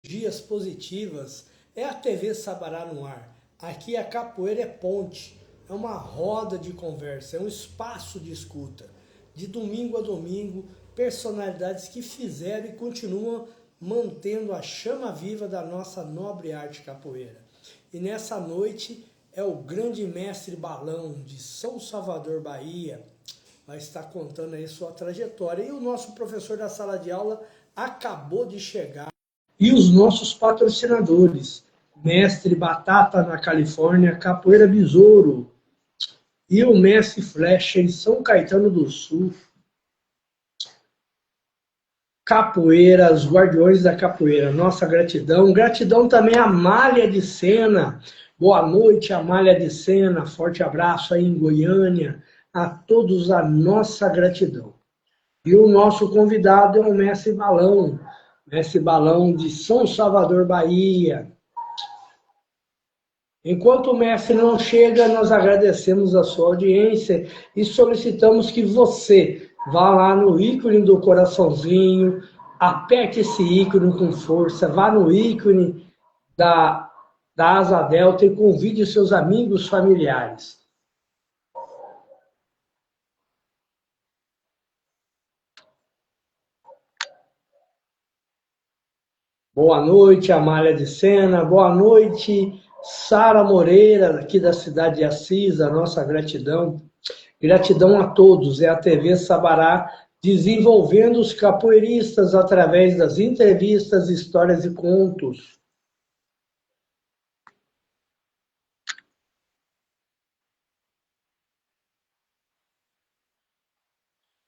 Energias positivas é a TV Sabará no ar. Aqui a capoeira é ponte, é uma roda de conversa, é um espaço de escuta. De domingo a domingo, personalidades que fizeram e continuam mantendo a chama viva da nossa nobre arte capoeira. E nessa noite é o grande mestre Balão de São Salvador, Bahia, vai estar contando aí sua trajetória. E o nosso professor da sala de aula acabou de chegar. E os nossos patrocinadores, Mestre Batata na Califórnia, Capoeira Besouro, e o Mestre Flecha em São Caetano do Sul, Capoeira, os Guardiões da Capoeira, nossa gratidão. Gratidão também à Malha de Sena. Boa noite, Amália de Sena. Forte abraço aí em Goiânia. A todos a nossa gratidão. E o nosso convidado é o Mestre Balão. Mestre Balão de São Salvador, Bahia. Enquanto o mestre não chega, nós agradecemos a sua audiência e solicitamos que você vá lá no ícone do coraçãozinho, aperte esse ícone com força, vá no ícone da Asa Delta e convide os seus amigos familiares. Boa noite, Amália de Sena. Boa noite, Sara Moreira, aqui da cidade de Assis, a nossa gratidão. Gratidão a todos. É a TV Sabará desenvolvendo os capoeiristas através das entrevistas, histórias e contos.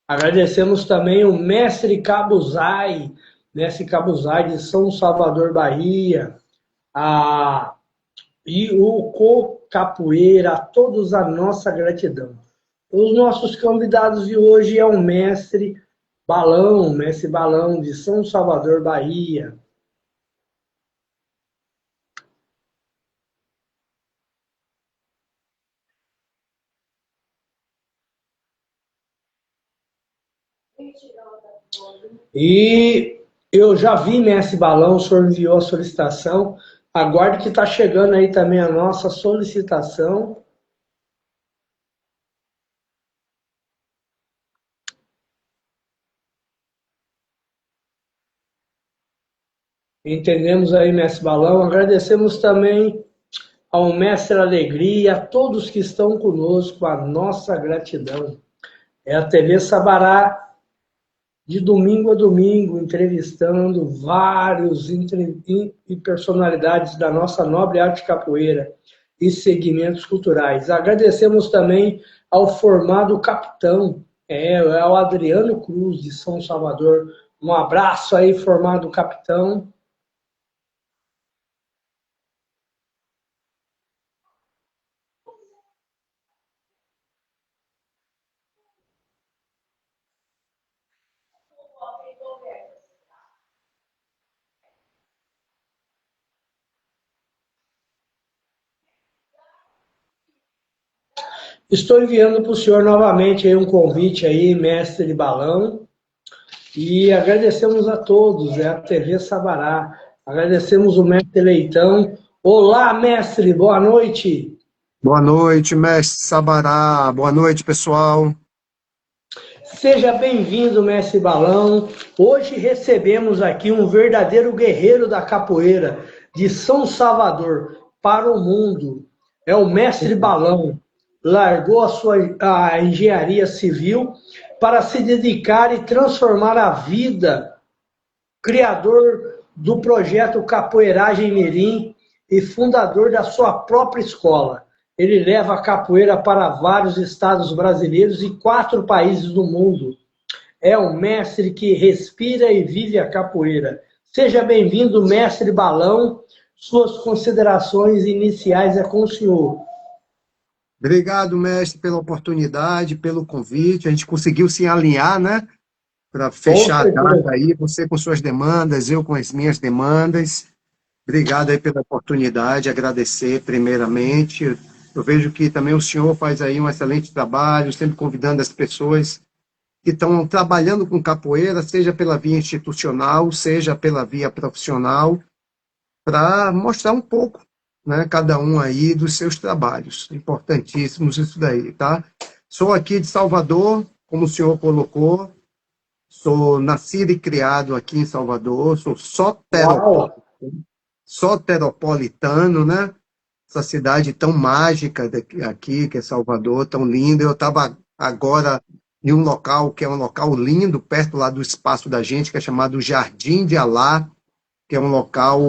Agradecemos também o Mestre Cabuzai de São Salvador, Bahia, e o Co Capoeira, a todos a nossa gratidão. Os nossos convidados de hoje é o Mestre Balão de São Salvador, Bahia. E eu já vi, Mestre Balão, o senhor enviou a solicitação. Aguarde que está chegando aí também a nossa solicitação. Entendemos aí, Mestre Balão. Agradecemos também ao Mestre Alegria, a todos que estão conosco, a nossa gratidão. É a TV Sabará, de domingo a domingo, entrevistando vários personalidades da nossa nobre arte capoeira e segmentos culturais. Agradecemos também ao formado capitão, é o Adriano Cruz, de São Salvador. Um abraço aí, formado capitão. Estou enviando para o senhor novamente aí um convite aí, mestre de balão, e agradecemos a todos, é a TV Sabará. Agradecemos o mestre Leitão. Olá, mestre, boa noite. Boa noite, mestre Sabará. Boa noite, pessoal. Seja bem-vindo, mestre Balão. Hoje recebemos aqui um verdadeiro guerreiro da capoeira de São Salvador para o mundo. É o mestre Balão. Largou a engenharia civil para se dedicar e transformar a vida. Criador do projeto Capoeiragem Mirim e fundador da sua própria escola. Ele leva a capoeira para vários estados brasileiros e 4 países do mundo. É um mestre que respira e vive a capoeira. Seja bem-vindo, mestre Balão. Suas considerações iniciais é com o senhor. Obrigado, mestre, pela oportunidade, pelo convite. A gente conseguiu se alinhar, né? Para fechar a data aí, você com suas demandas, eu com as minhas demandas. Obrigado aí pela oportunidade, agradecer primeiramente. Eu vejo que também o senhor faz aí um excelente trabalho, sempre convidando as pessoas que estão trabalhando com capoeira, seja pela via institucional, seja pela via profissional, para mostrar um pouco, né, cada um aí dos seus trabalhos. Importantíssimos isso daí, tá? Sou aqui de Salvador, como o senhor colocou, sou nascido e criado aqui em Salvador, sou Uau! soteropolitano, né? Essa cidade tão mágica aqui, que é Salvador, tão linda. Eu estava agora em um local que é um local lindo, perto lá do espaço da gente, que é chamado Jardim de Alá, que é um local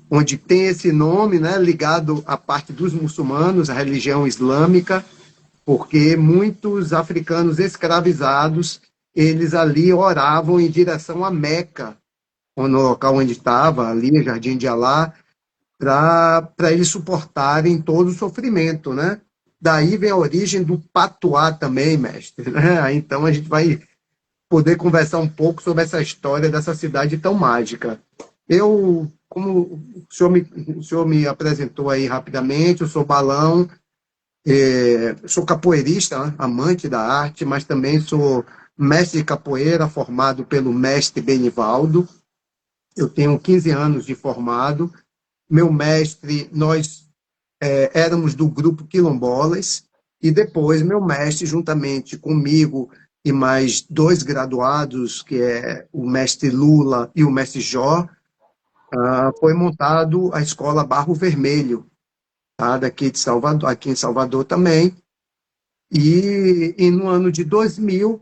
onde tem esse nome, né, ligado à parte dos muçulmanos, à religião islâmica, porque muitos africanos escravizados, eles ali oravam em direção a Meca, no local onde estava, ali, Jardim de Alá, para eles suportarem todo o sofrimento, né? Daí vem a origem do patuá também, mestre, né? Então a gente vai poder conversar um pouco sobre essa história dessa cidade tão mágica. Eu, como o senhor me apresentou aí rapidamente, eu sou Balão, sou capoeirista, né? Amante da arte, mas também sou mestre de capoeira, formado pelo mestre Benivaldo. Eu tenho 15 anos de formado. Meu mestre, nós éramos do grupo Quilombolas, e depois meu mestre, juntamente comigo e mais dois graduados, que é o mestre Lula e o mestre Jó, foi montado a escola Barro Vermelho, tá? Daqui de Salvador, aqui em Salvador também. E no ano de 2000,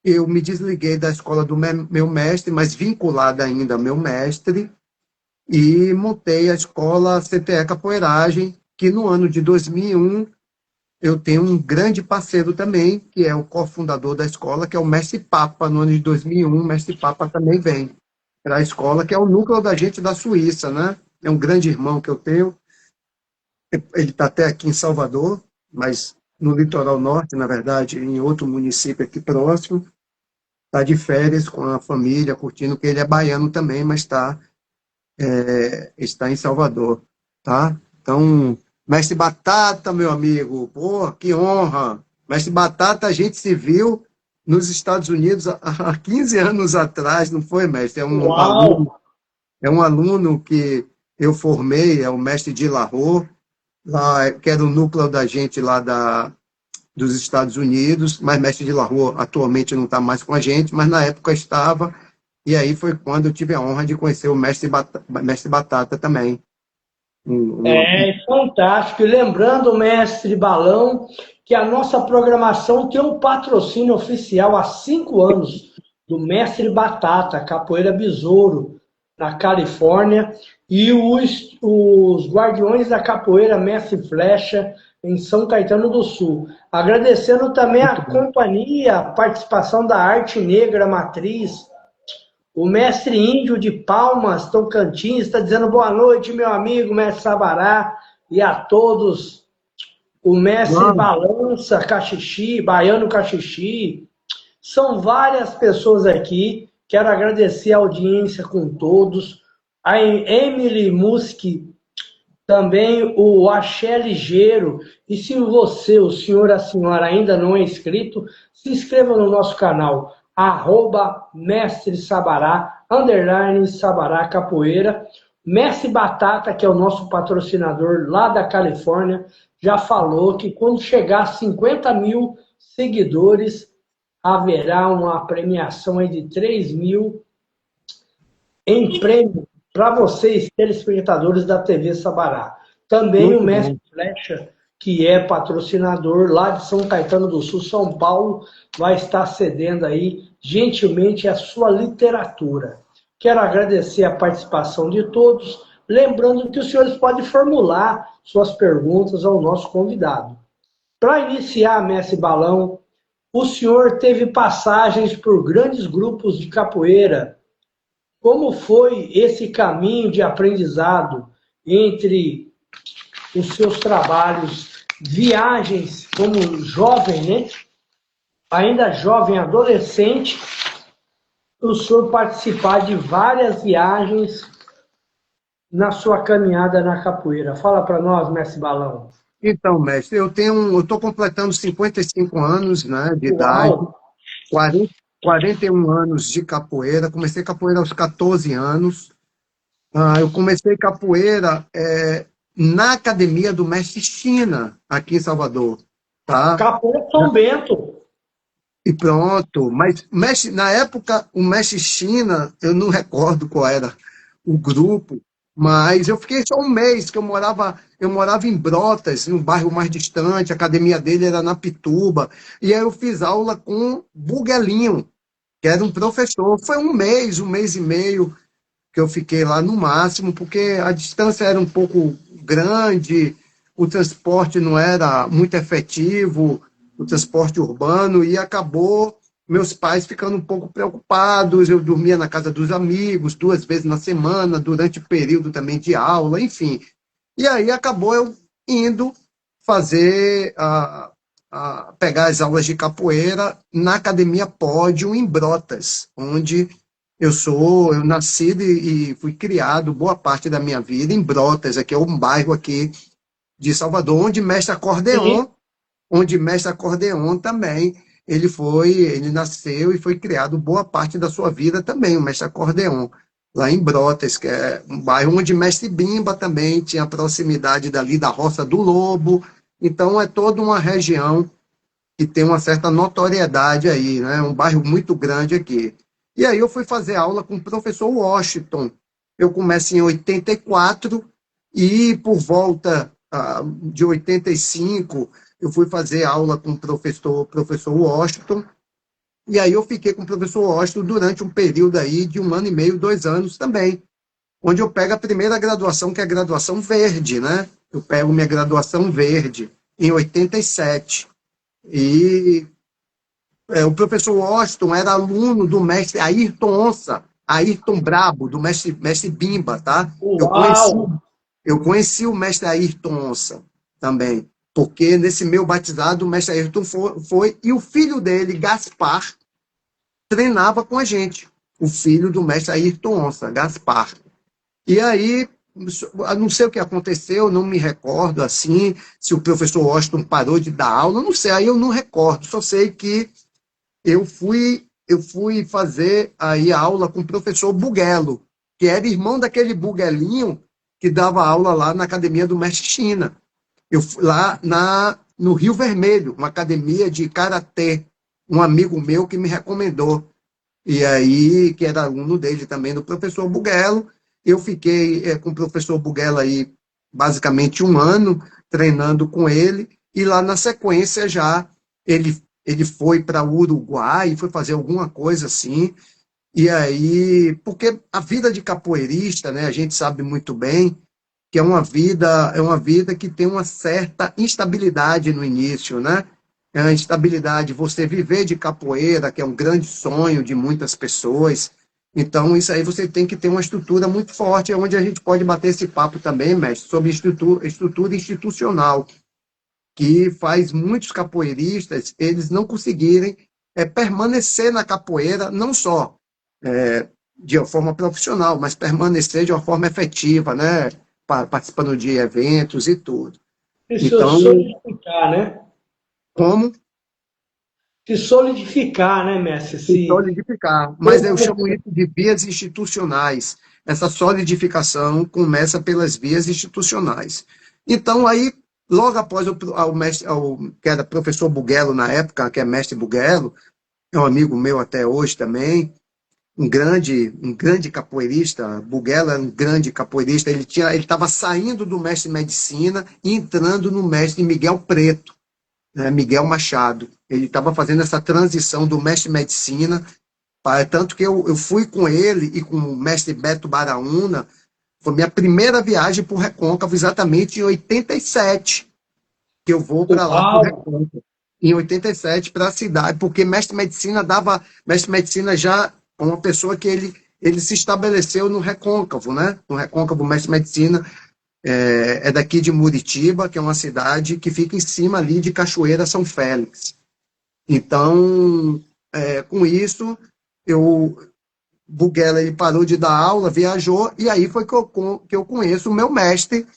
eu me desliguei da escola do meu mestre, mas vinculada ainda ao meu mestre, e montei a escola CTE Capoeiragem, que no ano de 2001 eu tenho um grande parceiro também, que é o cofundador da escola, que é o Mestre Papa. No ano de 2001, o Mestre Papa também vem para a escola, que é o núcleo da gente da Suíça, né? É um grande irmão que eu tenho. Ele está até aqui em Salvador, mas no litoral norte, na verdade, em outro município aqui próximo. Está de férias com a família, curtindo, que ele é baiano também, mas está em Salvador, tá? Então, Mestre Batata, meu amigo, pô, que honra. Mestre Batata, a gente se viu nos Estados Unidos há 15 anos atrás, não foi, mestre? Uau! É um aluno que eu formei, é o mestre de Lahore, lá, que era o núcleo da gente lá dos Estados Unidos, mas mestre de Lahore atualmente não está mais com a gente, mas na época estava, e aí foi quando eu tive a honra de conhecer o mestre Batata também. É fantástico. E lembrando, mestre Balão, que a nossa programação tem um patrocínio oficial há 5 anos do Mestre Batata, Capoeira Besouro, na Califórnia, e os Guardiões da Capoeira Mestre Flecha, em São Caetano do Sul. Agradecendo também a companhia, a participação da Arte Negra Matriz, o mestre Índio de Palmas, Tocantins, está dizendo boa noite, meu amigo, mestre Sabará, e a todos. O mestre Balança, Caxixi, Baiano Caxixi. São várias pessoas aqui. Quero agradecer a audiência com todos. A Emily Muski, também o Axé Ligeiro. E se você, o senhor, a senhora ainda não é inscrito, se inscreva no nosso canal. @Mestre Sabará, _Sabará Capoeira. Mestre Batata, que é o nosso patrocinador lá da Califórnia, já falou que quando chegar a 50 mil seguidores, haverá uma premiação aí de 3 mil em prêmio para vocês, telespectadores da TV Sabará. Também muito o Mestre Flecha, que é patrocinador lá de São Caetano do Sul, São Paulo, vai estar cedendo aí, gentilmente, a sua literatura. Quero agradecer a participação de todos, lembrando que os senhores podem formular suas perguntas ao nosso convidado. Para iniciar, mestre Balão, o senhor teve passagens por grandes grupos de capoeira. Como foi esse caminho de aprendizado entre os seus trabalhos, viagens como jovem, né? Ainda jovem, adolescente, o senhor participar de várias viagens na sua caminhada na capoeira? Fala para nós, mestre Balão. Então, mestre, eu estou completando 55 anos, né, de idade, 41 anos de capoeira. Comecei capoeira aos 14 anos. Eu comecei capoeira na academia do Mestre China, aqui em Salvador, tá? Capoeira São Bento. E pronto. Mas na época, o Mestre China, eu não recordo qual era o grupo, mas eu fiquei só um mês, que eu morava em Brotas, em um bairro mais distante, a academia dele era na Pituba, e aí eu fiz aula com Buguelinho, que era um professor. Foi um mês e meio, que eu fiquei lá no máximo, porque a distância era um pouco grande, o transporte não era muito efetivo, o transporte urbano, e acabou meus pais ficando um pouco preocupados. Eu dormia na casa dos amigos 2 vezes na semana, durante o período também de aula, enfim. E aí acabou eu indo fazer pegar as aulas de capoeira na Academia Pódio, em Brotas, onde eu nasci e fui criado boa parte da minha vida em Brotas, aqui é um bairro aqui de Salvador, Sim. onde mestre acordeon também, ele nasceu e foi criado boa parte da sua vida também, o mestre acordeon, lá em Brotas, que é um bairro onde mestre Bimba também tinha proximidade dali da Roça do Lobo. Então é toda uma região que tem uma certa notoriedade aí, né? Um bairro muito grande aqui. E aí eu fui fazer aula com o professor Washington. Eu começo em 84 e por volta de 85 eu fui fazer aula com o professor Washington. E aí eu fiquei com o professor Washington durante um período aí de 1 ano e meio, 2 anos também, onde eu pego a primeira graduação, que é a graduação verde, né? Eu pego minha graduação verde em 87. E o professor Washington era aluno do mestre Ayrton Onça, Ayrton Brabo, do mestre Bimba, tá? Uau! Eu conheci o mestre Ayrton Onça também, porque nesse meu batizado o mestre Ayrton foi e o filho dele, Gaspar, treinava com a gente. O filho do mestre Ayrton Onça, Gaspar. E aí, não sei o que aconteceu, não me recordo assim, se o professor Washington parou de dar aula, não sei, aí eu não recordo, só sei que eu fui fazer aí a aula com o professor Buguelo, que era irmão daquele Buguelinho que dava aula lá na academia do Mestre China. Eu fui lá no Rio Vermelho, uma academia de karatê, um amigo meu que me recomendou. E aí, que era aluno dele também, do professor Buguelo. Eu fiquei com o professor Buguelo aí basicamente 1 ano, treinando com ele, e lá na sequência já ele foi para o Uruguai, foi fazer alguma coisa assim, e aí, porque a vida de capoeirista, né, a gente sabe muito bem que é uma vida que tem uma certa instabilidade no início, né? É a instabilidade, você viver de capoeira, que é um grande sonho de muitas pessoas. Então, isso aí você tem que ter uma estrutura muito forte, é onde a gente pode bater esse papo também, mestre, sobre estrutura institucional, que faz muitos capoeiristas eles não conseguirem permanecer na capoeira, não só de uma forma profissional, mas permanecer de uma forma efetiva, né? Participando de eventos e tudo. Se Então, solidificar, né? como Se solidificar, né, mestre? se Se... solidificar? Mas eu chamo isso de vias institucionais. Essa solidificação começa pelas vias institucionais. Então, aí, logo após que era professor Buguelo na época, que é mestre Buguelo, é um amigo meu até hoje também, um grande capoeirista. Buguela era um grande capoeirista. Ele estava saindo do mestre medicina e entrando no mestre Miguel Preto, né, Miguel Machado. Ele estava fazendo essa transição do mestre medicina, tanto que eu fui com ele e com o mestre Beto Baraúna. Foi minha primeira viagem para o Recôncavo, exatamente em 87, que eu vou para lá para o Uau! Recôncavo. Em 87, para a cidade, porque mestre medicina já é uma pessoa que ele se estabeleceu no Recôncavo, né? No Recôncavo, mestre medicina é daqui de Muritiba, que é uma cidade que fica em cima ali de Cachoeira São Félix. Então, com isso, eu Buguela ele parou de dar aula, viajou, e aí foi que eu conheço o meu mestre,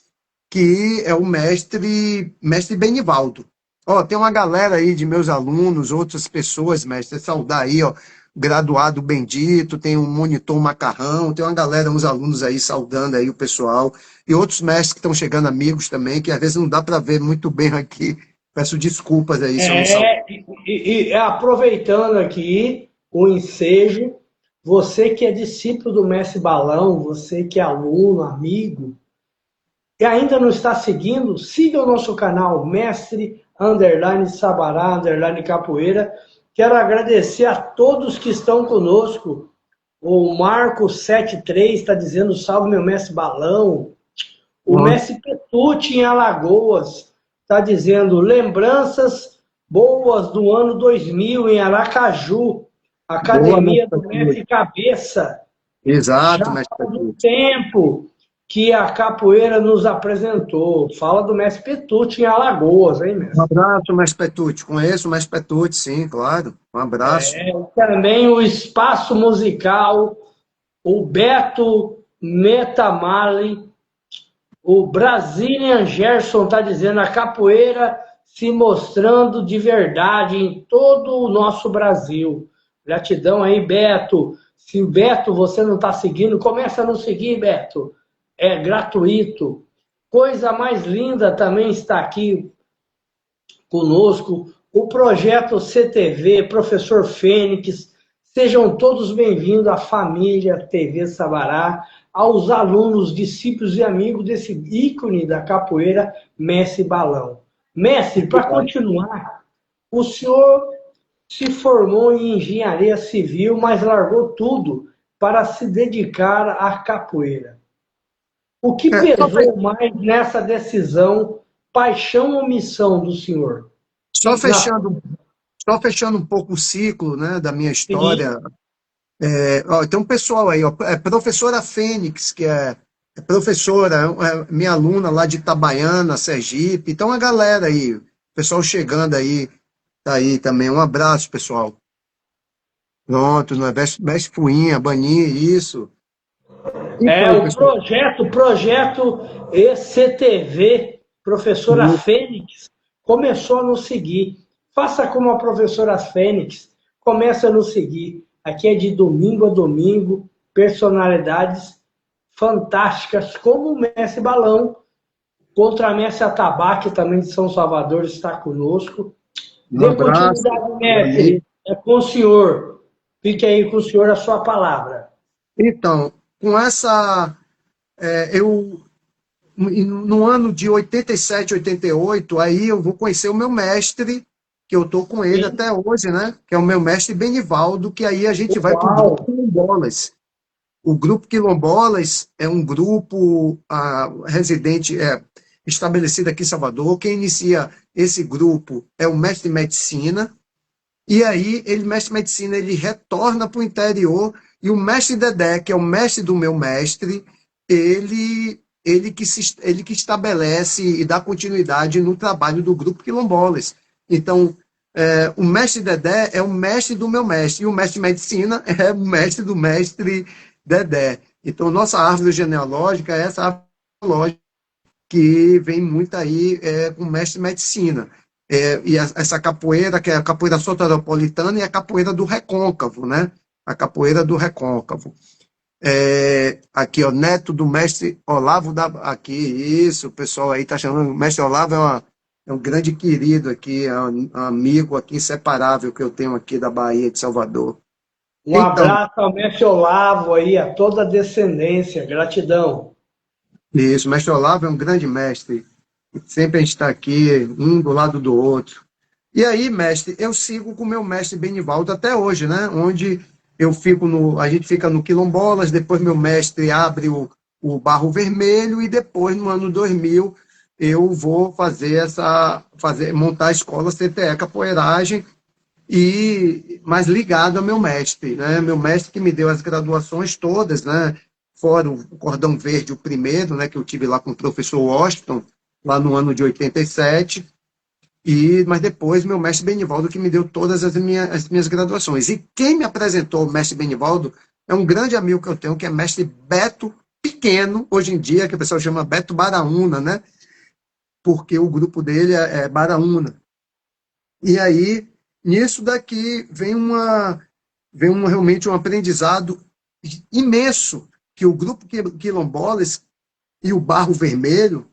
que é o mestre Benivaldo. Ó, tem uma galera aí de meus alunos, outras pessoas, mestre, saudar aí, ó. graduado Bendito, tem um monitor Macarrão, tem uma galera, uns alunos aí saudando aí o pessoal, e outros mestres que estão chegando, amigos também, que às vezes não dá para ver muito bem aqui. Peço desculpas aí se eu não saúdo. Aproveitando aqui o ensejo, você que é discípulo do Mestre Balão, você que é aluno, amigo, e ainda não está seguindo, siga o nosso canal Mestre Sabará Capoeira. Quero agradecer a todos que estão conosco. O Marco73 está dizendo salve meu mestre Balão. O mestre Petute em Alagoas está dizendo lembranças boas do ano 2000 em Aracaju. Academia do Mestre Cabeça. Exato, já mestre faz um Petute. tempo que a capoeira nos apresentou. Fala do mestre Petute em Alagoas, hein, mestre? Um abraço, mestre Petute. Conheço o mestre Petute, sim, claro. Um abraço. Também o Espaço Musical, o Beto Metamali, o Brazilian Gerson está dizendo a capoeira se mostrando de verdade em todo o nosso Brasil. Gratidão aí, Beto. Se o Beto você não está seguindo, começa a nos seguir, Beto. É gratuito. Coisa mais linda também está aqui conosco, o projeto CTV, Professor Fênix. Sejam todos bem-vindos à família TV Sabará, aos alunos, discípulos e amigos desse ícone da capoeira, Mestre Balão. Mestre, para continuar, o senhor se formou em engenharia civil, mas largou tudo para se dedicar à capoeira. O que pesou mais nessa decisão, paixão ou missão do senhor? Só fechando um pouco o ciclo, né, da minha história. Tem um pessoal aí, ó, professora Fênix, que é professora, é minha aluna lá de Itabaiana, Sergipe. Então, a galera aí, pessoal chegando aí, tá aí também. Um abraço, pessoal. Pronto, não é Mestre Fuinha, Bani, isso. Então, O projeto ECTV, professora Fênix, começou a nos seguir. Faça como a professora Fênix, começa a nos seguir. Aqui é de domingo a domingo, personalidades fantásticas, como o Mestre Balão, contra a Mestre Atabaque, também de São Salvador, está conosco. Um abraço. Dê continuidade, Mestre. É com o senhor. Fique aí com o senhor a sua palavra. Então, com essa... no ano de 87, 88, aí eu vou conhecer o meu mestre, que eu estou com ele até hoje, né? Que é o meu mestre Benivaldo, que aí a gente vai para o Grupo Quilombolas. O Grupo Quilombolas é um grupo estabelecido aqui em Salvador. Quem inicia esse grupo é o mestre de medicina, e aí mestre de medicina, ele retorna para o interior, e o mestre Dedé, que é o mestre do meu mestre, ele que estabelece e dá continuidade no trabalho do Grupo Quilombolas. Então, o mestre Dedé é o mestre do meu mestre, e o mestre de medicina é o mestre do mestre Dedé. Então, nossa árvore genealógica é essa árvore genealógica que vem muito aí com o mestre de medicina. E essa capoeira, que é a capoeira soteropolitana, e a capoeira do recôncavo, né? A capoeira do recôncavo. Aqui, ó, neto do mestre Olavo aqui, isso, o pessoal aí tá chamando, o mestre Olavo é um grande querido aqui, é um amigo aqui inseparável que eu tenho aqui da Bahia, de Salvador. Um abraço ao mestre Olavo aí, a toda a descendência, gratidão. Isso, o mestre Olavo é um grande mestre, sempre a gente está aqui, um do lado do outro. E aí, mestre, eu sigo com o meu mestre Benivaldo até hoje, né, onde a gente fica no Quilombolas, depois meu mestre abre o Barro Vermelho, e depois, no ano 2000, eu vou montar a escola CTE Capoeiragem, mas ligado ao meu mestre, né? Meu mestre que me deu as graduações todas, né? Fora o Cordão Verde, o primeiro, né? Que eu tive lá com o professor Washington, lá no ano de 87, mas depois meu mestre Benivaldo que me deu todas as minhas graduações. E quem me apresentou o mestre Benivaldo é um grande amigo que eu tenho, que é mestre Beto Pequeno, hoje em dia, que o pessoal chama Beto Baraúna, né? Porque o grupo dele é Baraúna. E aí, nisso daqui, vem veio realmente um aprendizado imenso, que o grupo Quilombolas e o Barro Vermelho,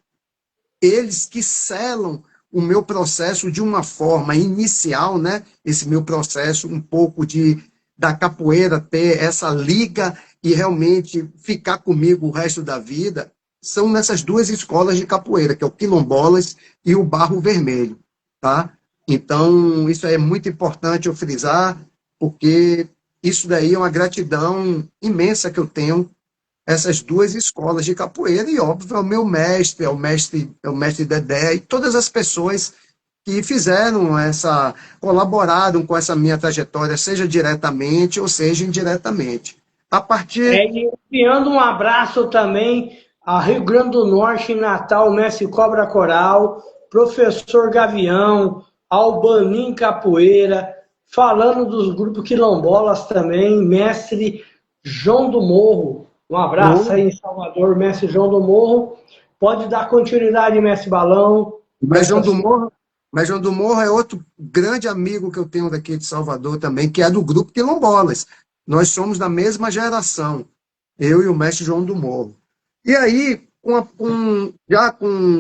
eles que selam o meu processo de uma forma inicial, né? Esse meu processo um pouco da capoeira ter essa liga e realmente ficar comigo o resto da vida, são nessas duas escolas de capoeira, que é o Quilombolas e o Barro Vermelho, tá? Então, isso é muito importante eu frisar, porque isso daí é uma gratidão imensa que eu tenho essas duas escolas de capoeira e, óbvio, é o meu mestre, é o mestre Dedé e todas as pessoas que fizeram colaboraram com essa minha trajetória, seja diretamente ou seja indiretamente. A partir... E enviando um abraço também a Rio Grande do Norte, em Natal, mestre Cobra Coral, professor Gavião, Albanim Capoeira, falando dos grupos quilombolas também, mestre João do Morro. Um abraço aí em Salvador, mestre João do Morro. Pode dar continuidade, mestre Balão. Mas João do Morro é outro grande amigo que eu tenho daqui de Salvador também, que é do grupo Quilombolas. Nós somos da mesma geração, eu e o mestre João do Morro. E aí,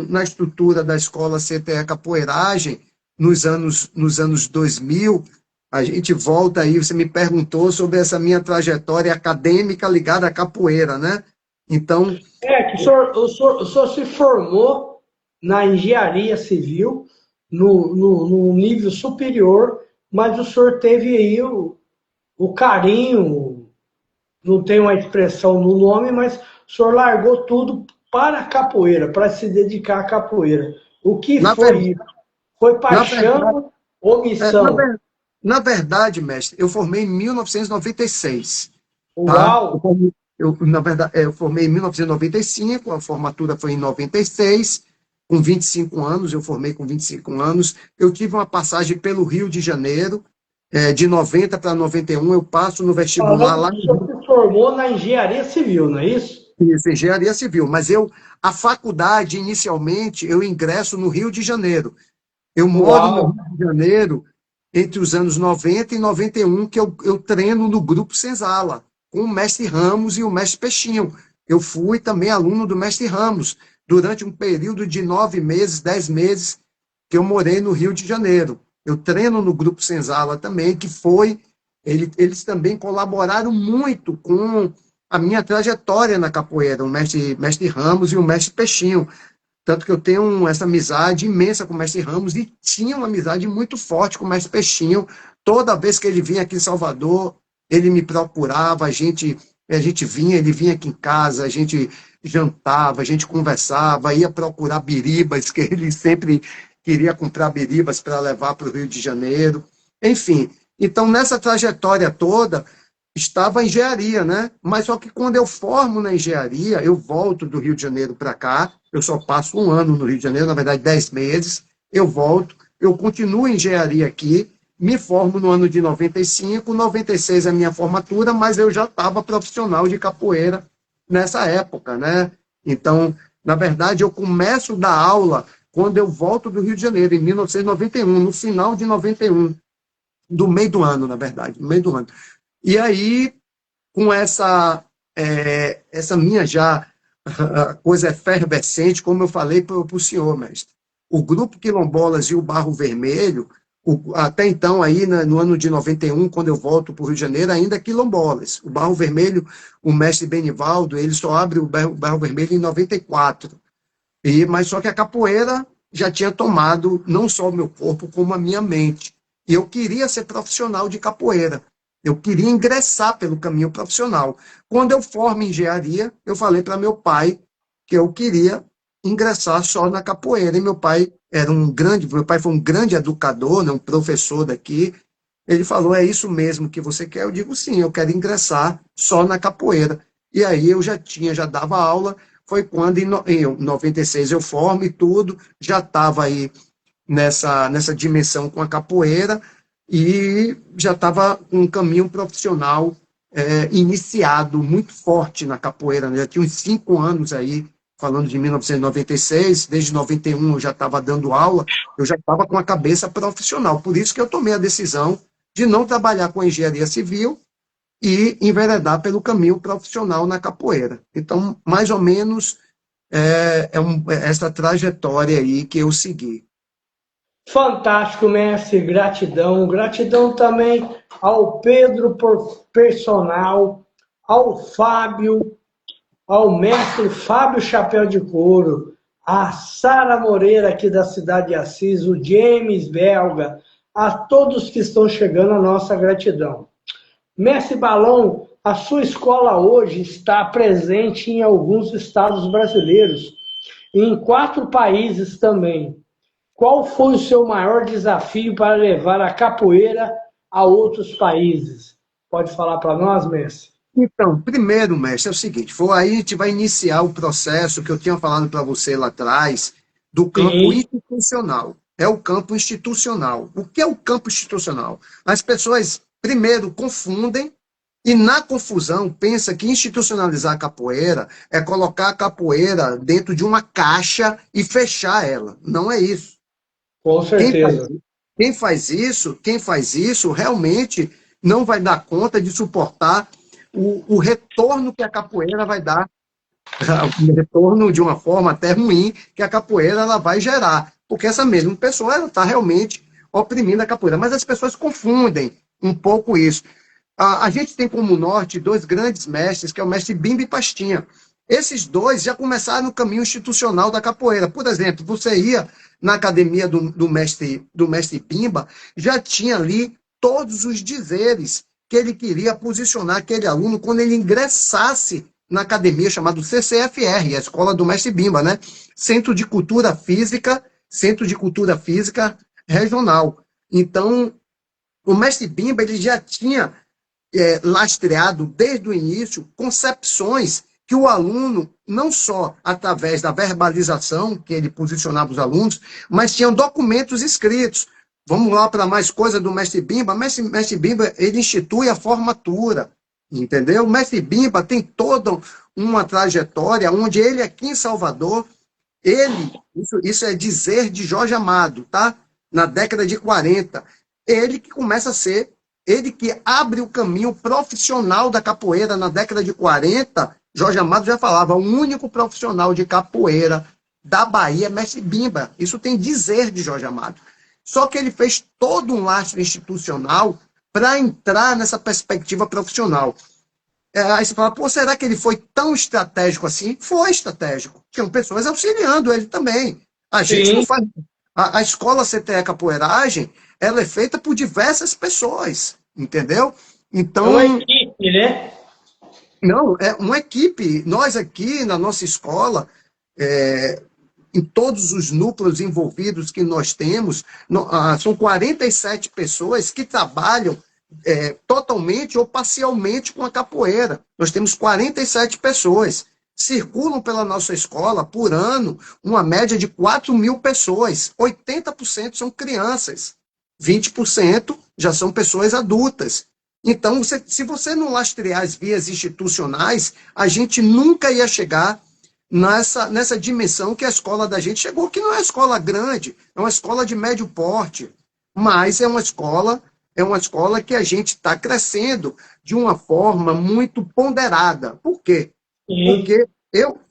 na estrutura da escola CTE Capoeiragem, nos anos 2000, a gente volta aí, você me perguntou sobre essa minha trajetória acadêmica ligada à capoeira, né? Então... Que o senhor se formou na engenharia civil, no nível superior, mas o senhor teve aí o carinho, não tem uma expressão no nome, mas o senhor largou tudo para a capoeira, para se dedicar à capoeira. O que foi isso? Foi paixão ou missão? Na verdade, mestre, eu formei em 1996. Tá? Uau! Na verdade, eu formei em 1995, a formatura foi em 96, com 25 anos, eu formei com 25 anos. Eu tive uma passagem pelo Rio de Janeiro, de 90 para 91, eu passo no vestibular lá. O senhor se formou na engenharia civil, não é isso? Isso, engenharia civil, mas a faculdade, inicialmente, eu ingresso no Rio de Janeiro. Eu moro no Rio de Janeiro entre os anos 90 e 91, que eu treino no Grupo Senzala, com o mestre Ramos e o mestre Peixinho. Eu fui também aluno do mestre Ramos, durante um período de 9 meses, 10 meses, que eu morei no Rio de Janeiro. Eu treino no Grupo Senzala também, eles também colaboraram muito com a minha trajetória na capoeira, o mestre Ramos e o mestre Peixinho. Tanto que eu tenho essa amizade imensa com o mestre Ramos e tinha uma amizade muito forte com o mestre Peixinho. Toda vez que ele vinha aqui em Salvador, ele me procurava, a gente vinha, ele vinha aqui em casa, a gente jantava, a gente conversava, ia procurar biribas, que ele sempre queria comprar biribas para levar para o Rio de Janeiro. Enfim, então nessa trajetória toda, estava a engenharia, né? Mas só que quando eu formo na engenharia, eu volto do Rio de Janeiro para cá, eu só passo um ano no Rio de Janeiro, na verdade 10 meses, eu volto, eu continuo em engenharia aqui, me formo no ano de 95, 96 é a minha formatura, mas eu já estava profissional de capoeira nessa época, né? Então, na verdade, eu começo a dar aula quando eu volto do Rio de Janeiro, em 1991, no final de 91, do meio do ano, na verdade, no meio do ano. E aí, com essa minha já coisa efervescente, como eu falei para o senhor, mestre, o Grupo Quilombolas e o Barro Vermelho, até então, aí no ano de 91, quando eu volto para o Rio de Janeiro, ainda Quilombolas. O Barro Vermelho, o mestre Benivaldo, ele só abre o Barro Vermelho em 94. Mas só que a capoeira já tinha tomado não só o meu corpo, como a minha mente. E eu queria ser profissional de capoeira. Eu queria ingressar pelo caminho profissional. Quando eu formo em engenharia, eu falei para meu pai que eu queria ingressar só na capoeira. E meu pai foi um grande educador, né, um professor daqui. Ele falou, é isso mesmo que você quer? Eu digo, sim, eu quero ingressar só na capoeira. E aí eu já dava aula, foi quando em 96 eu formo e tudo, já estava aí nessa dimensão com a capoeira, e já estava com um caminho profissional iniciado muito forte na capoeira, né? Já tinha uns 5 anos aí, falando de 1996, desde 91 eu já estava dando aula, eu já estava com a cabeça profissional, por isso que eu tomei a decisão de não trabalhar com a engenharia civil e enveredar pelo caminho profissional na capoeira. Então, mais ou menos, essa trajetória aí que eu segui. Fantástico, mestre, gratidão. Gratidão também ao Pedro por personal, ao Fábio, ao mestre Fábio Chapéu de Couro, a Sara Moreira aqui da cidade de Assis, o James Belga, a todos que estão chegando, a nossa gratidão. Mestre Balão, a sua escola hoje está presente em alguns estados brasileiros, e em 4 países também. Qual foi o seu maior desafio para levar a capoeira a outros países? Pode falar para nós, mestre? Então, primeiro, mestre, é o seguinte, aí a gente vai iniciar o processo que eu tinha falado para você lá atrás, do campo Sim, institucional. É o campo institucional. O que é o campo institucional? As pessoas, primeiro, confundem e, na confusão, pensa que institucionalizar a capoeira é colocar a capoeira dentro de uma caixa e fechar ela. Não é isso. com Quem faz, certeza. quem faz isso realmente não vai dar conta de suportar o retorno que a capoeira vai dar, o retorno de uma forma até ruim que a capoeira ela vai gerar, porque essa mesma pessoa está realmente oprimindo a capoeira. Mas as pessoas confundem um pouco isso. A gente tem como norte 2 grandes mestres, que é o mestre Bimba e Pastinha. Esses 2 já começaram no caminho institucional da capoeira. Por exemplo, você ia na academia do mestre Bimba, já tinha ali todos os dizeres que ele queria posicionar aquele aluno quando ele ingressasse na academia chamada CCFR, a escola do mestre Bimba, né? Centro de Cultura Física Regional. Então, o mestre Bimba ele já tinha lastreado desde o início concepções que o aluno, não só através da verbalização, que ele posicionava os alunos, mas tinham documentos escritos. Vamos lá para mais coisa do mestre Bimba. Mestre Bimba, ele institui a formatura, entendeu? O mestre Bimba tem toda uma trajetória onde ele aqui em Salvador, isso é dizer de Jorge Amado, tá? Na década de 40, ele que começa a ser, ele que abre o caminho profissional da capoeira na década de 40, Jorge Amado já falava, o único profissional de capoeira da Bahia é mestre Bimba. Isso tem dizer de Jorge Amado. Só que ele fez todo um lastro institucional para entrar nessa perspectiva profissional. Aí você fala, pô, será que ele foi tão estratégico assim? Foi estratégico. Tinham pessoas auxiliando ele também. A gente não Sim, faz. A escola CTE Capoeiragem, ela é feita por diversas pessoas, entendeu? é uma Então, equipe, né? não, é uma equipe. Nós aqui na nossa escola, em todos os núcleos envolvidos que nós temos, são 47 pessoas que trabalham totalmente ou parcialmente com a capoeira. Nós temos 47 pessoas. Circulam pela nossa escola, por ano, uma média de 4.000 pessoas. 80% são crianças. 20% já são pessoas adultas. Então, se você não lastrear as vias institucionais, a gente nunca ia chegar nessa dimensão que a escola da gente chegou, que não é uma escola grande, é uma escola de médio porte, mas é uma escola que a gente está crescendo de uma forma muito ponderada. Por quê? Sim, Porque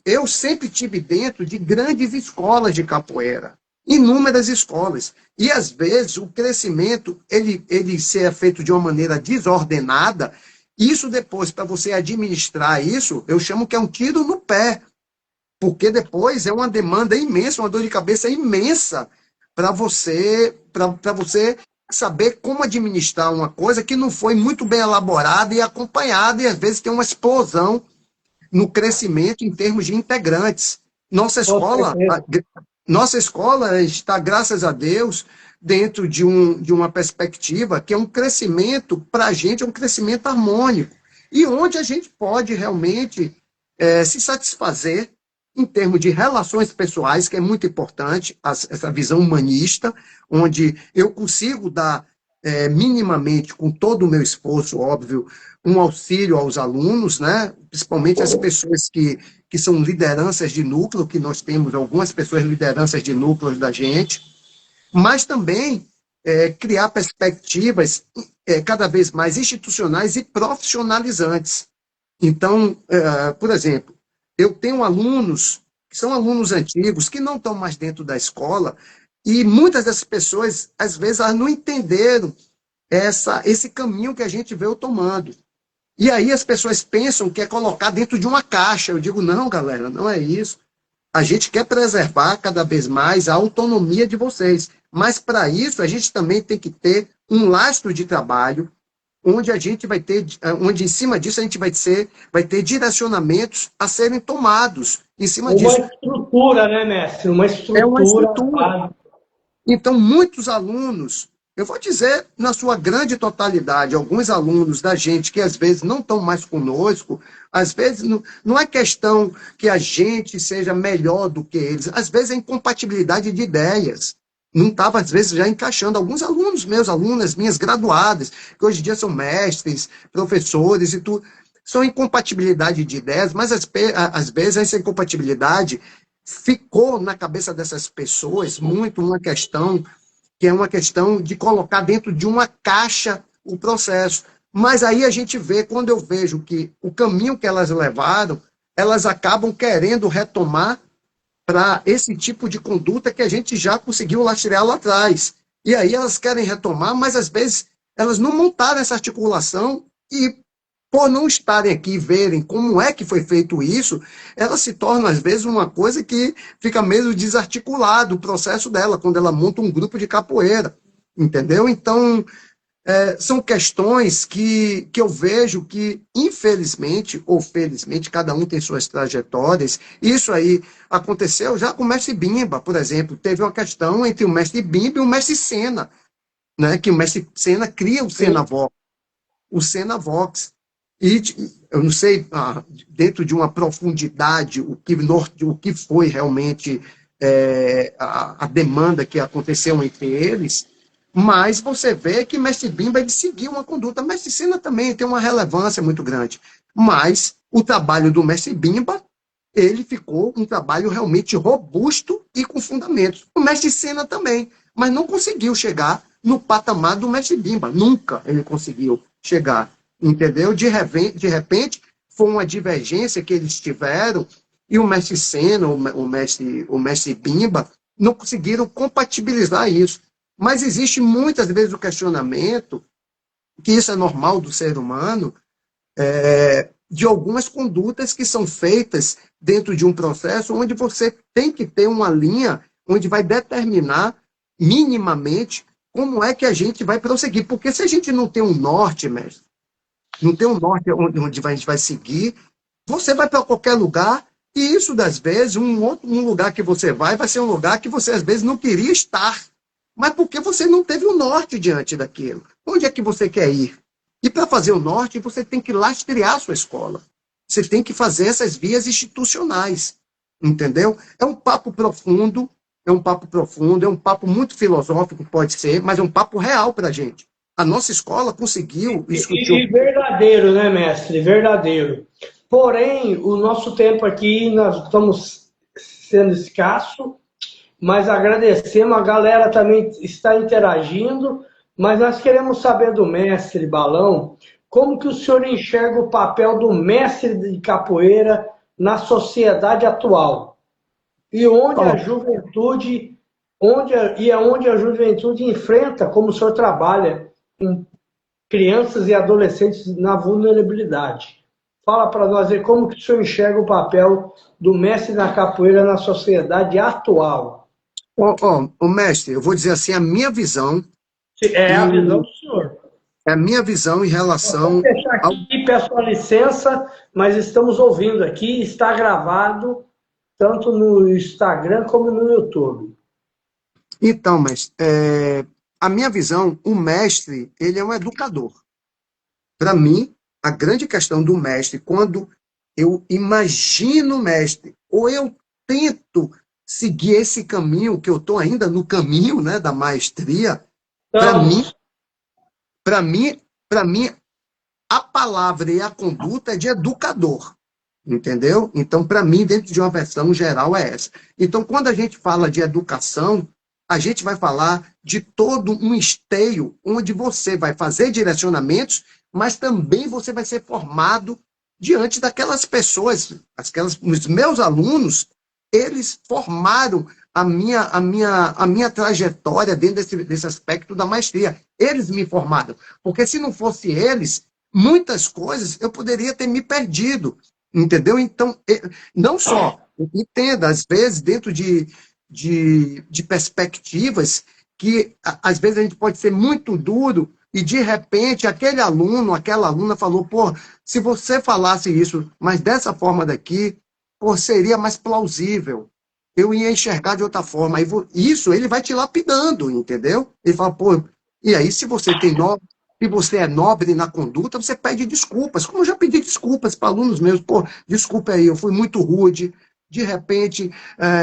eu sempre tive dentro de grandes escolas de capoeira, inúmeras escolas. E, às vezes, o crescimento, ele ser feito de uma maneira desordenada, isso depois, para você administrar isso, eu chamo que é um tiro no pé, porque depois é uma demanda imensa, uma dor de cabeça imensa para você saber como administrar uma coisa que não foi muito bem elaborada e acompanhada, e às vezes tem uma explosão no crescimento em termos de integrantes. Nossa com escola, certeza. nossa escola está, graças a Deus, dentro de uma perspectiva que é um crescimento, para a gente, é um crescimento harmônico, e onde a gente pode realmente se satisfazer em termos de relações pessoais, que é muito importante, essa visão humanista, onde eu consigo dar minimamente, com todo o meu esforço, óbvio, um auxílio aos alunos, né? Principalmente as pessoas que são lideranças de núcleo, que nós temos algumas pessoas lideranças de núcleos da gente, mas também criar perspectivas cada vez mais institucionais e profissionalizantes. Então, por exemplo, eu tenho alunos que são alunos antigos, que não estão mais dentro da escola, e muitas dessas pessoas, às vezes, elas não entenderam esse caminho que a gente veio tomando. E aí as pessoas pensam que é colocar dentro de uma caixa. Eu digo, não, galera, não é isso. A gente quer preservar cada vez mais a autonomia de vocês. Mas, para isso, a gente também tem que ter um lastro de trabalho, onde a gente vai ter, onde em cima disso a gente vai ter direcionamentos a serem tomados em cima disso. Uma estrutura, né, mestre? Uma estrutura. É uma estrutura. Então, muitos alunos, eu vou dizer, na sua grande totalidade, alguns alunos da gente que às vezes não estão mais conosco, às vezes não é questão que a gente seja melhor do que eles, às vezes é incompatibilidade de ideias. Não estava, às vezes, já encaixando. Alguns alunos meus, alunas minhas graduadas, que hoje em dia são mestres, professores e tudo, são incompatibilidade de ideias, mas às vezes essa incompatibilidade ficou na cabeça dessas pessoas muito uma questão que é uma questão de colocar dentro de uma caixa o processo. Mas aí a gente vê, quando eu vejo que o caminho que elas levaram, elas acabam querendo retomar para esse tipo de conduta que a gente já conseguiu lastrear lá atrás. E aí elas querem retomar, mas às vezes elas não montaram essa articulação e, por não estarem aqui e verem como é que foi feito isso, ela se torna, às vezes, uma coisa que fica meio desarticulado o processo dela, quando ela monta um grupo de capoeira, entendeu? Então, são questões que eu vejo que, infelizmente ou felizmente, cada um tem suas trajetórias. Isso aí aconteceu já com o mestre Bimba, por exemplo. Teve uma questão entre o mestre Bimba e o mestre Sena, né? Que o mestre Sena cria o Sena Vox. E eu não sei, dentro de uma profundidade, o que foi realmente a demanda que aconteceu entre eles, mas você vê que Mestre Bimba ele seguiu uma conduta. Mestre Sena também tem uma relevância muito grande, mas o trabalho do Mestre Bimba, ele ficou um trabalho realmente robusto e com fundamentos. O Mestre Sena também, mas não conseguiu chegar no patamar do Mestre Bimba, nunca ele conseguiu chegar. Entendeu? De repente, foi uma divergência que eles tiveram e o mestre Sena, o mestre Bimba, não conseguiram compatibilizar isso. Mas existe muitas vezes o questionamento, que isso é normal do ser humano, de algumas condutas que são feitas dentro de um processo onde você tem que ter uma linha onde vai determinar minimamente como é que a gente vai prosseguir. Porque se a gente não tem um norte, mestre, não tem um norte onde a gente vai seguir, você vai para qualquer lugar, e isso, das vezes, um lugar que você vai ser um lugar que você, às vezes, não queria estar, mas porque você não teve o norte diante daquilo. Onde é que você quer ir? E para fazer o norte, você tem que lastrear a sua escola. Você tem que fazer essas vias institucionais, entendeu? É um papo profundo, é um papo muito filosófico, pode ser, mas é um papo real para a gente. A nossa escola conseguiu discutir... E verdadeiro, né, mestre? Verdadeiro. Porém, o nosso tempo aqui, nós estamos sendo escasso, mas agradecemos, a galera também está interagindo, mas nós queremos saber do mestre Balão, como que o senhor enxerga o papel do mestre de capoeira na sociedade atual? E onde a juventude, onde a juventude enfrenta, como o senhor trabalha, com crianças e adolescentes na vulnerabilidade. Fala para nós aí como que o senhor enxerga o papel do mestre da capoeira na sociedade atual. O mestre, eu vou dizer assim, a minha visão... É a visão do senhor. É a minha visão em relação... Vou fechar aqui, peço a licença, mas estamos ouvindo aqui, está gravado tanto no Instagram como no YouTube. Então, mas a minha visão, o mestre, ele é um educador. Para mim, a grande questão do mestre, quando eu imagino o mestre, ou eu tento seguir esse caminho, que eu estou ainda no caminho, né, da maestria, para mim, a palavra e a conduta é de educador. Entendeu? Então, para mim, dentro de uma versão geral, é essa. Então, quando a gente fala de educação, a gente vai falar de todo um esteio onde você vai fazer direcionamentos, mas também você vai ser formado diante daquelas pessoas, os meus alunos, eles formaram a minha trajetória dentro desse aspecto da maestria. Eles me formaram. Porque se não fosse eles, muitas coisas eu poderia ter me perdido. Entendeu? Então, não só, entenda, às vezes, dentro de perspectivas que, às vezes, a gente pode ser muito duro e, de repente, aquele aluno, aquela aluna falou, pô, se você falasse isso, mas dessa forma daqui, pô, seria mais plausível. Eu ia enxergar de outra forma. Aí, isso ele vai te lapidando, entendeu? Ele fala, pô, e aí se você tem nobre, se você é nobre na conduta, você pede desculpas. Como eu já pedi desculpas para alunos meus, pô, desculpa aí, eu fui muito rude, de repente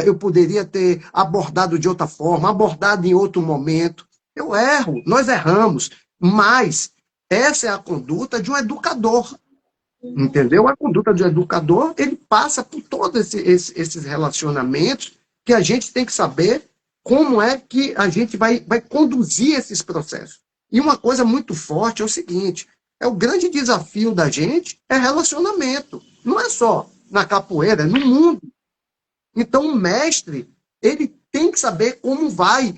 eu poderia ter abordado de outra forma, abordado em outro momento. Eu erro, nós erramos, mas essa é a conduta de um educador. Entendeu? A conduta do educador, ele passa por todos esses relacionamentos que a gente tem que saber como é que a gente vai conduzir esses processos. E uma coisa muito forte é o seguinte, o grande desafio da gente é relacionamento. Não é só na capoeira, é no mundo. Então, o mestre, ele tem que saber como vai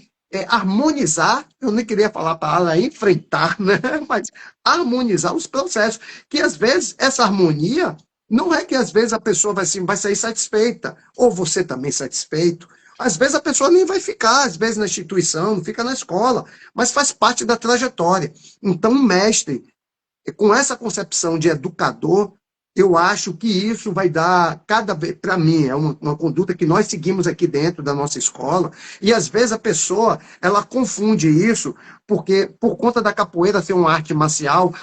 harmonizar, eu nem queria falar a palavra enfrentar, né? Mas harmonizar os processos. Que, às vezes, essa harmonia não é que, às vezes, a pessoa vai sair satisfeita, ou você também satisfeito. Às vezes, a pessoa nem vai ficar, às vezes, na instituição, não fica na escola, mas faz parte da trajetória. Então, o mestre, com essa concepção de educador, eu acho que isso vai dar, cada vez, para mim, é uma conduta que nós seguimos aqui dentro da nossa escola, e às vezes a pessoa, ela confunde isso, porque por conta da capoeira ser uma arte marcial,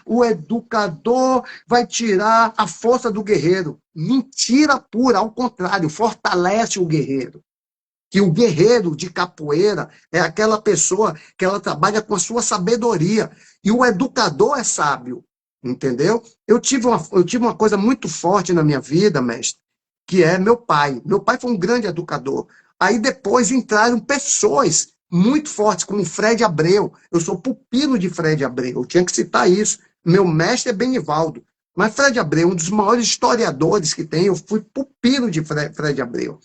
o educador vai tirar a força do guerreiro. Mentira pura, ao contrário, fortalece o guerreiro. Que o guerreiro de capoeira é aquela pessoa que ela trabalha com a sua sabedoria. E o educador é sábio, entendeu? Eu tive uma coisa muito forte na minha vida, mestre, que é meu pai. Meu pai foi um grande educador. Aí depois entraram pessoas muito fortes, como Fred Abreu. Eu sou pupilo de Fred Abreu, eu tinha que citar isso. Meu mestre é Benivaldo. Mas Fred Abreu, um dos maiores historiadores que tem, eu fui pupilo de Fred Abreu.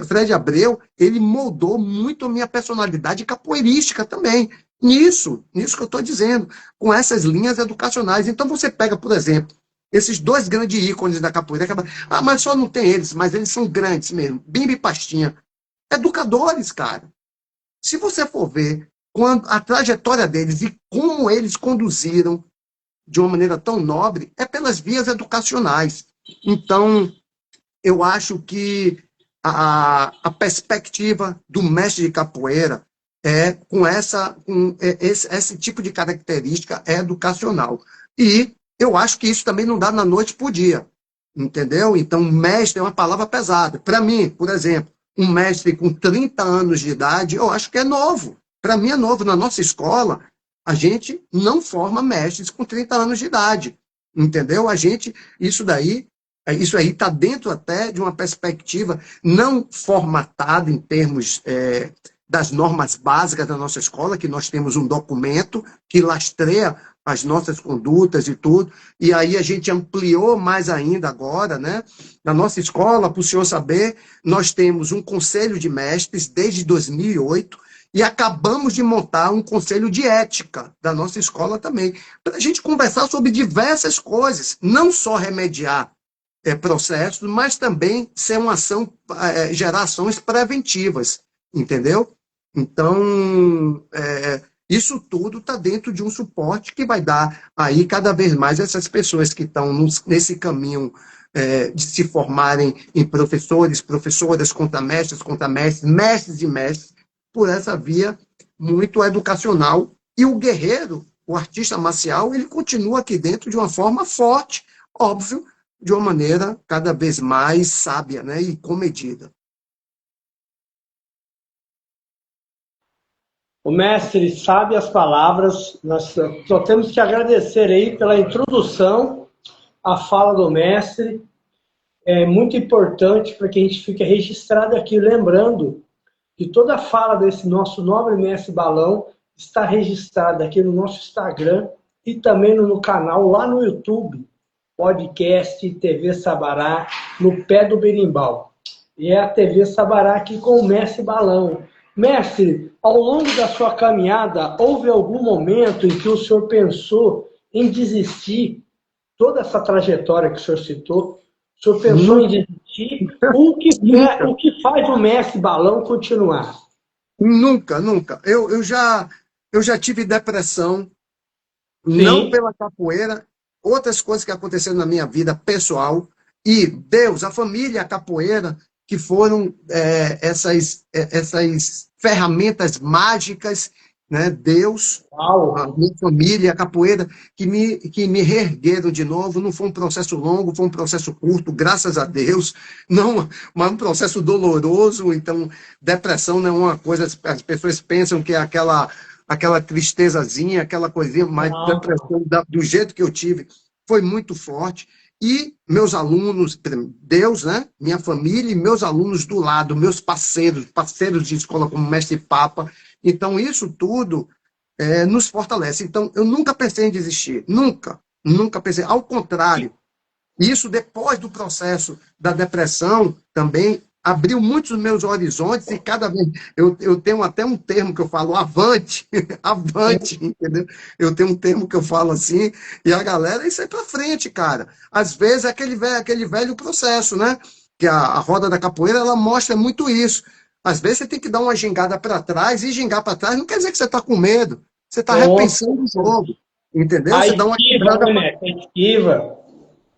Fred Abreu, ele moldou muito a minha personalidade capoeirística também. Nisso que eu estou dizendo, com essas linhas educacionais. Então você pega, por exemplo, esses dois grandes ícones da capoeira, mas só não tem eles, mas eles são grandes mesmo, Bimba e Pastinha. Educadores, cara. Se você for ver a trajetória deles e como eles conduziram de uma maneira tão nobre, é pelas vias educacionais. Então, eu acho que a perspectiva do mestre de capoeira é com esse tipo de característica educacional. E eu acho que isso também não dá da noite para o dia, entendeu? Então, mestre é uma palavra pesada. Para mim, por exemplo, um mestre com 30 anos de idade, eu acho que é novo. Para mim é novo. Na nossa escola, a gente não forma mestres com 30 anos de idade, entendeu? Isso aí está dentro até de uma perspectiva não formatada em termos das normas básicas da nossa escola, que nós temos um documento que lastreia as nossas condutas e tudo, e aí a gente ampliou mais ainda agora, né? Na nossa escola, para o senhor saber, nós temos um conselho de mestres desde 2008, e acabamos de montar um conselho de ética da nossa escola também, para a gente conversar sobre diversas coisas, não só remediar processos, mas também ser uma ação, gerar ações preventivas, entendeu? Então, isso tudo está dentro de um suporte que vai dar aí cada vez mais essas pessoas que estão nesse caminho de se formarem em professores, professoras, contramestres, mestres e mestres, por essa via muito educacional. E o guerreiro, o artista marcial, ele continua aqui dentro de uma forma forte, óbvio, de uma maneira cada vez mais sábia, né, e comedida. O mestre sabe as palavras, nós só temos que agradecer aí pela introdução, a fala do mestre, é muito importante para que a gente fique registrado aqui, lembrando que toda a fala desse nosso nobre mestre Balão está registrada aqui no nosso Instagram e também no canal lá no YouTube, podcast TV Sabará, no pé do berimbau. E é a TV Sabará aqui com o mestre Balão. Mestre, ao longo da sua caminhada, houve algum momento em que o senhor pensou em desistir? Toda essa trajetória que o senhor citou, o senhor pensou em desistir? O que faz o mestre Balão continuar? Nunca, nunca. Eu já tive depressão, não Sim. pela capoeira, outras coisas que aconteceram na minha vida pessoal, e Deus, a família, a capoeira, que foram essas ferramentas mágicas, né? Deus, a Uau. minha família, a capoeira, que me reergueram de novo. Não foi um processo longo, foi um processo curto, graças a Deus, não, mas um processo doloroso. Então, depressão não é uma coisa, as pessoas pensam que é aquela tristezazinha, aquela coisinha, mas Não. depressão do jeito que eu tive foi muito forte. E meus alunos, Deus, né? Minha família e meus alunos do lado, meus parceiros de escola como mestre Papa. Então, isso tudo nos fortalece. Então, eu nunca pensei em desistir, nunca, nunca pensei. Ao contrário, isso depois do processo da depressão também abriu muitos meus horizontes e cada vez eu tenho até um termo que eu falo avante, avante, entendeu? Eu tenho um termo que eu falo assim e a galera isso é para frente, cara. Às vezes é aquele velho processo, né? Que a roda da capoeira ela mostra muito isso. Às vezes você tem que dar uma gingada para trás e gingar para trás não quer dizer que você está com medo. Você está repensando o jogo, entendeu? A Você dá uma esquiva, quebrada. né, mestre? A esquiva.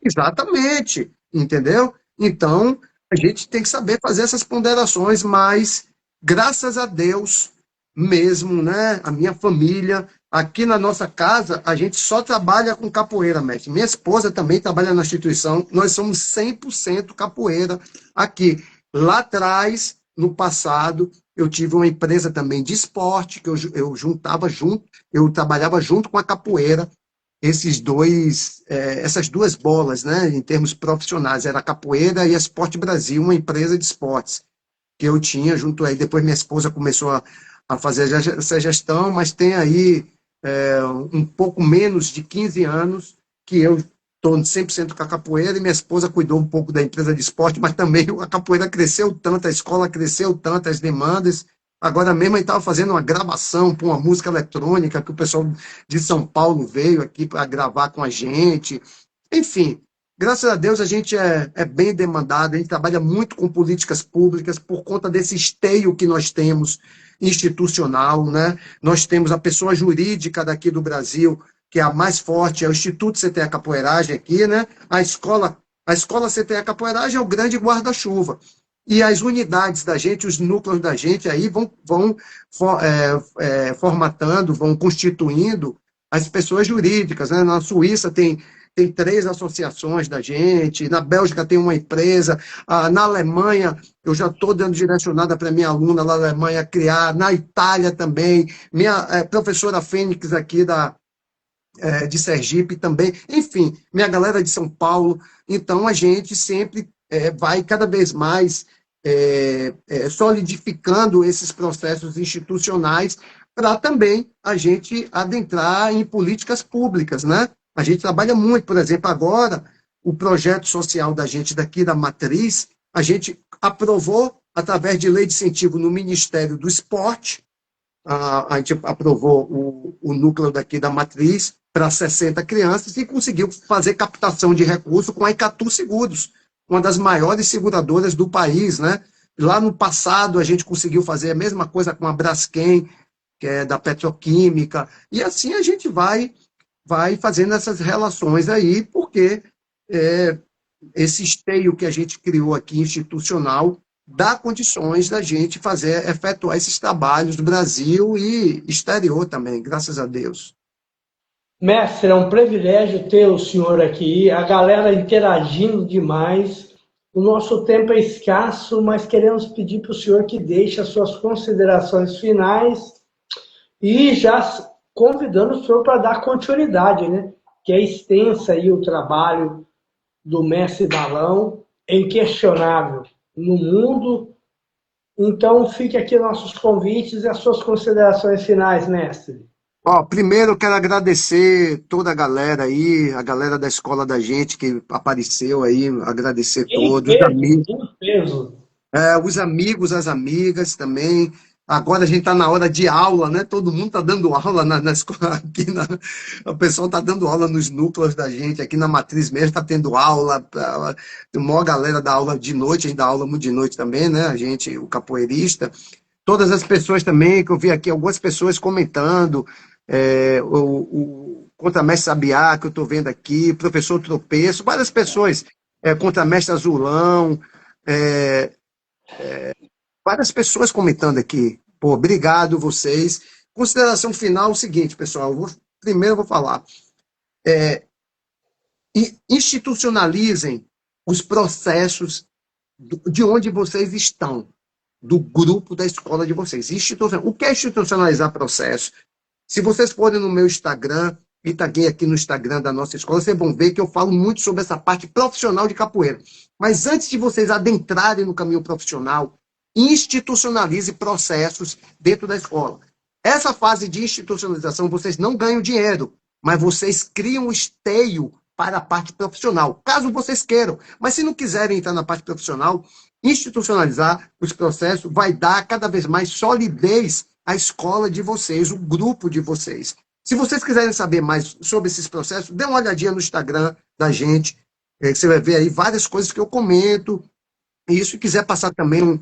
Exatamente, entendeu? Então, a gente tem que saber fazer essas ponderações, mas graças a Deus mesmo, né? A minha família, aqui na nossa casa, a gente só trabalha com capoeira, mestre. Minha esposa também trabalha na instituição, nós somos 100% capoeira aqui. Lá atrás, no passado, eu tive uma empresa também de esporte, que eu juntava junto, eu trabalhava junto com a capoeira, essas duas bolas, né, em termos profissionais, era a Capoeira e a Esporte Brasil, uma empresa de esportes que eu tinha junto aí. Depois minha esposa começou a fazer essa gestão, mas tem aí um pouco menos de 15 anos que eu estou 100% com a capoeira e minha esposa cuidou um pouco da empresa de esporte, mas também a capoeira cresceu tanto, a escola cresceu tanto, as demandas. Agora mesmo a gente estava fazendo uma gravação para uma música eletrônica que o pessoal de São Paulo veio aqui para gravar com a gente. Enfim, graças a Deus a gente é bem demandado, a gente trabalha muito com políticas públicas por conta desse esteio que nós temos institucional, né? Nós temos a pessoa jurídica daqui do Brasil, que é a mais forte, é o Instituto CTA Capoeiragem aqui, né? A escola CTA Capoeiragem é o grande guarda-chuva. E as unidades da gente, os núcleos da gente aí vão formatando, vão constituindo as pessoas jurídicas, né? Na Suíça tem 3 associações da gente, na Bélgica tem uma empresa, na Alemanha eu já estou dando direcionada para minha aluna na Alemanha criar, na Itália também, minha professora Fênix aqui de Sergipe também, enfim, minha galera de São Paulo. Então a gente sempre vai cada vez mais solidificando esses processos institucionais para também a gente adentrar em políticas públicas, né? A gente trabalha muito, por exemplo, agora, o projeto social da gente daqui da Matriz, a gente aprovou, através de lei de incentivo no Ministério do Esporte, a gente aprovou o núcleo daqui da Matriz para 60 crianças e conseguiu fazer captação de recursos com a Icatu Seguros, uma das maiores seguradoras do país, né? Lá no passado a gente conseguiu fazer a mesma coisa com a Braskem, que é da petroquímica, e assim a gente vai fazendo essas relações aí, porque esse esteio que a gente criou aqui, institucional, dá condições da gente efetuar esses trabalhos no Brasil e exterior também, graças a Deus. Mestre, é um privilégio ter o senhor aqui, a galera interagindo demais. O nosso tempo é escasso, mas queremos pedir para o senhor que deixe as suas considerações finais e já convidando o senhor para dar continuidade, né? Que é extensa aí o trabalho do mestre Balão, é inquestionável no mundo Então, fique aqui nossos convites e as suas considerações finais, mestre. Ó, primeiro eu quero agradecer toda a galera aí, a galera da escola da gente que apareceu aí, agradecer Em todos, peso, em peso. os amigos, as amigas também. Agora a gente está na hora de aula, né? Todo mundo está dando aula na escola aqui, o pessoal está dando aula nos núcleos da gente, aqui na matriz mesmo está tendo aula. Tem uma maior galera da aula de noite, a gente dá aula muito de noite também, né? A gente, o capoeirista. Todas as pessoas também, que eu vi aqui, algumas pessoas comentando, o contramestre Sabiá, que eu estou vendo aqui, professor Tropeço, várias pessoas, contramestre Azulão, é, várias pessoas comentando aqui. Pô, obrigado vocês. Consideração final, o seguinte, pessoal, primeiro eu vou falar, institucionalizem os processos de onde vocês estão, do grupo da escola de vocês. O que é institucionalizar processo? Se vocês forem no meu Instagram, e taguei aqui no Instagram da nossa escola, vocês vão ver que eu falo muito sobre essa parte profissional de capoeira. Mas antes de vocês adentrarem no caminho profissional, institucionalize processos dentro da escola. Essa fase de institucionalização, vocês não ganham dinheiro, mas vocês criam esteio para a parte profissional, caso vocês queiram. Mas se não quiserem entrar na parte profissional, institucionalizar os processos vai dar cada vez mais solidez à escola de vocês, o grupo de vocês. Se vocês quiserem saber mais sobre esses processos, dê uma olhadinha no Instagram da gente, que você vai ver aí várias coisas que eu comento. E se quiser passar também um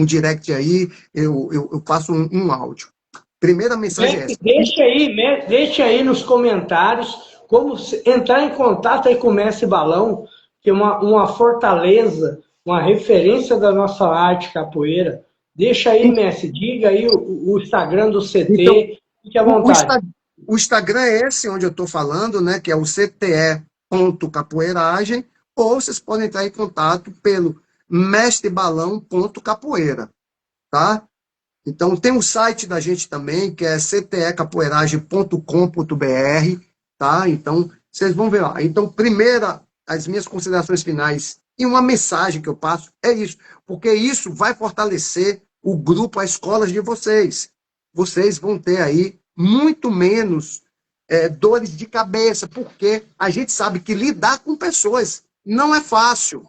direct aí, eu passo um áudio. Primeira mensagem é essa. Deixa aí nos comentários como entrar em contato aí com o Mestre Balão, que é uma fortaleza, uma referência da nossa arte capoeira. Deixa aí, mestre, diga aí o Instagram do CT, então, fique à vontade. O Instagram é esse onde eu estou falando, né, que é o cte.capoeiragem, ou vocês podem entrar em contato pelo mestrebalão.capoeira, tá? Então, tem o site da gente também, que é ctecapoeiragem.com.br, tá? Então, vocês vão ver lá. Então, as minhas considerações finais e uma mensagem que eu passo é isso, porque isso vai fortalecer o grupo, as escolas de vocês. Vocês vão ter aí muito menos dores de cabeça, porque a gente sabe que lidar com pessoas não é fácil.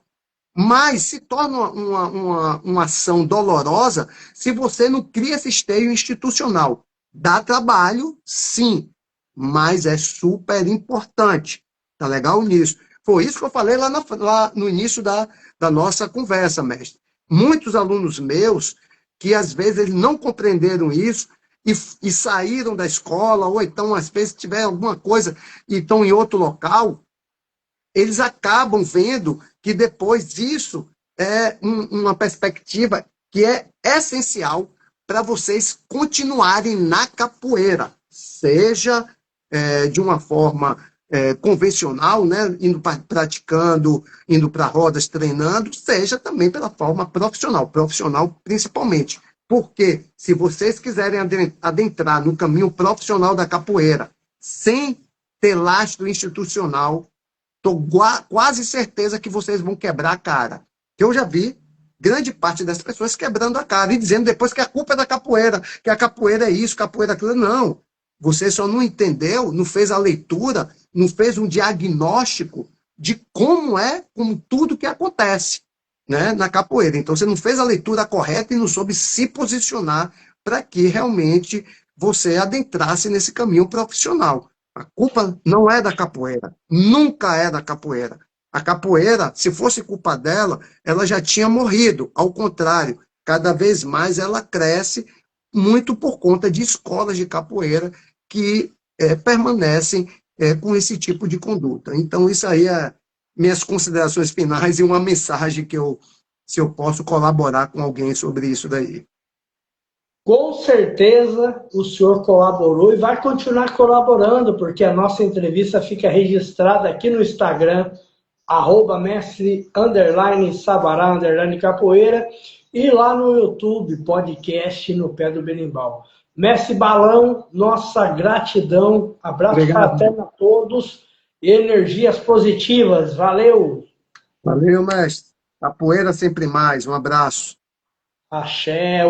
Mas se torna uma ação dolorosa se você não cria esse esteio institucional. Dá trabalho, sim, mas é super importante. Tá legal nisso? Foi isso que eu falei lá no início da nossa conversa, mestre. Muitos alunos meus, que às vezes eles não compreenderam isso e saíram da escola, ou então às vezes tiver alguma coisa e estão em outro local, eles acabam vendo que depois disso é uma perspectiva que é essencial para vocês continuarem na capoeira, seja de uma forma convencional, né, praticando, indo para rodas, treinando, seja também pela forma profissional principalmente. Porque se vocês quiserem adentrar no caminho profissional da capoeira, sem ter lastro institucional, estou quase certeza que vocês vão quebrar a cara. Eu já vi grande parte das pessoas quebrando a cara e dizendo depois que a culpa é da capoeira, que a capoeira é isso, capoeira é aquilo. Não. Você só não entendeu, não fez a leitura, não fez um diagnóstico de como tudo que acontece, né, na capoeira. Então, você não fez a leitura correta e não soube se posicionar para que realmente você adentrasse nesse caminho profissional. A culpa não é da capoeira, nunca é da capoeira. A capoeira, se fosse culpa dela, ela já tinha morrido. Ao contrário, cada vez mais ela cresce muito por conta de escolas de capoeira que permanecem com esse tipo de conduta. Então, isso aí é minhas considerações finais e uma mensagem que se eu posso colaborar com alguém sobre isso daí. Com certeza o senhor colaborou e vai continuar colaborando, porque a nossa entrevista fica registrada aqui no Instagram, @mestre_sabará_capoeira, e lá no YouTube, podcast No Pé do Berimbau. Mestre Balão, nossa gratidão, abraço fraterno a todos, energias positivas, valeu! Valeu, mestre! Capoeira sempre mais. Um abraço. Axé.